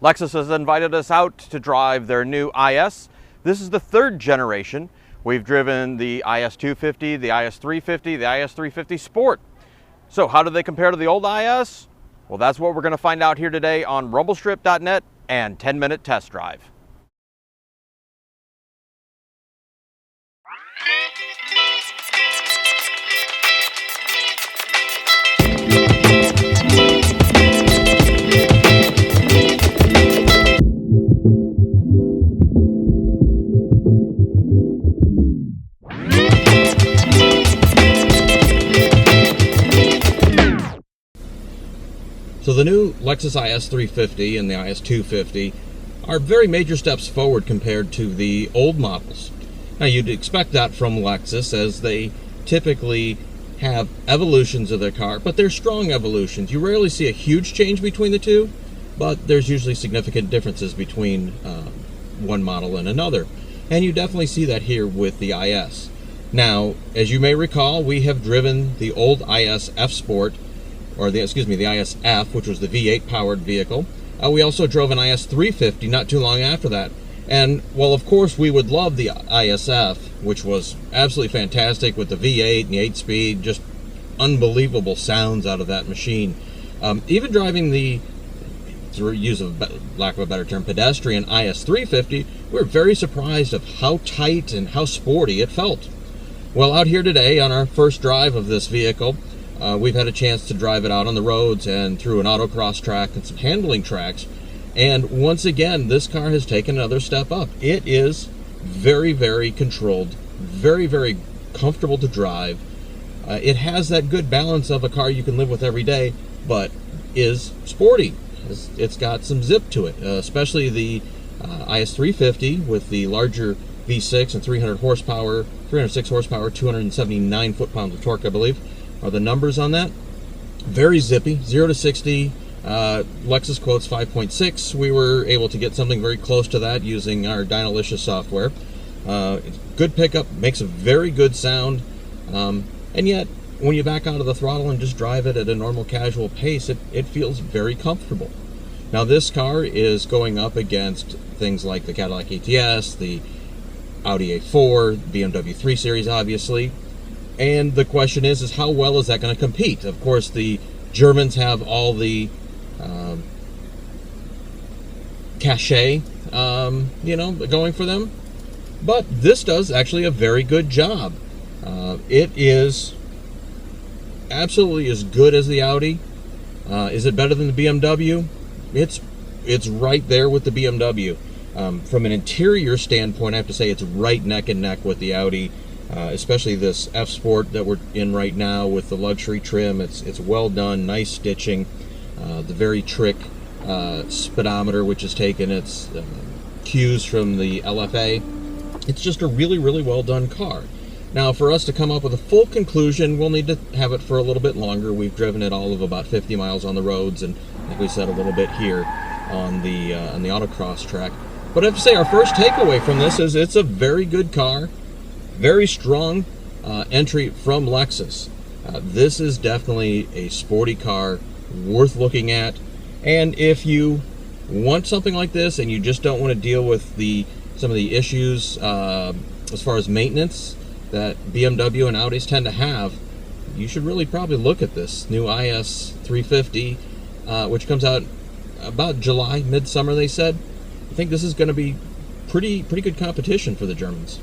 Lexus has invited us out to drive their new IS. This is the third generation. We've driven the IS250, the IS350, the IS350 Sport. So how do they compare to the old IS? Well, that's what we're going to find out here today on Rumblestrip.NET and 10-minute test drive. So the new Lexus IS350 and the IS250 are very major steps forward compared to the old models. Now you'd expect that from Lexus, as they typically have evolutions of their car, but they're strong evolutions. You rarely see a huge change between the two, but there's usually significant differences between one model and another. And you definitely see that here with the IS. Now, as you may recall, we have driven the old IS F Sport, or the ISF, which was the V8 powered vehicle. We also drove an IS350 not too long after that. And while of course we would love the ISF, which was absolutely fantastic with the V8 and the 8-speed, just unbelievable sounds out of that machine. Even driving the, to use a lack of a better term, pedestrian IS350, we were very surprised of how tight and how sporty it felt. Well, out here today on our first drive of this vehicle, we've had a chance to drive it out on the roads and through an autocross track and some handling tracks. And once again, this car has taken another step up. It is very, very controlled, very, very comfortable to drive. It has that good balance of a car you can live with every day, but is sporty. It's got some zip to it, especially the IS350 with the larger V6 and 306 horsepower, 279 foot-pounds of torque, I believe, are the numbers on that. Very zippy, 0 to 60. Lexus quotes 5.6. We were able to get something very close to that using our Dynalicious software. Good pickup, makes a very good sound, and yet when you back out of the throttle and just drive it at a normal casual pace, it feels very comfortable. Now this car is going up against things like the Cadillac ATS, the Audi A4, BMW 3 Series obviously. And the question is how well is that going to compete? Of course, the Germans have all the cachet, going for them. But this does actually a very good job. It is absolutely as good as the Audi. Is it better than the BMW? It's right there with the BMW. From an interior standpoint, I have to say it's right neck and neck with the Audi. Especially this F Sport that we're in right now with the luxury trim. It's well done, nice stitching. The very trick speedometer, which has taken its cues from the LFA. It's just a really, really well done car. Now, for us to come up with a full conclusion, we'll need to have it for a little bit longer. We've driven it all of about 50 miles on the roads, and like we said, a little bit here on the autocross track. But I have to say, our first takeaway from this is it's a very good car. Very strong entry from Lexus. This is definitely a sporty car worth looking at. And if you want something like this and you just don't want to deal with some of the issues as far as maintenance that BMW and Audis tend to have, you should really probably look at this new IS350, which comes out about July, midsummer, they said. I think this is going to be pretty good competition for the Germans.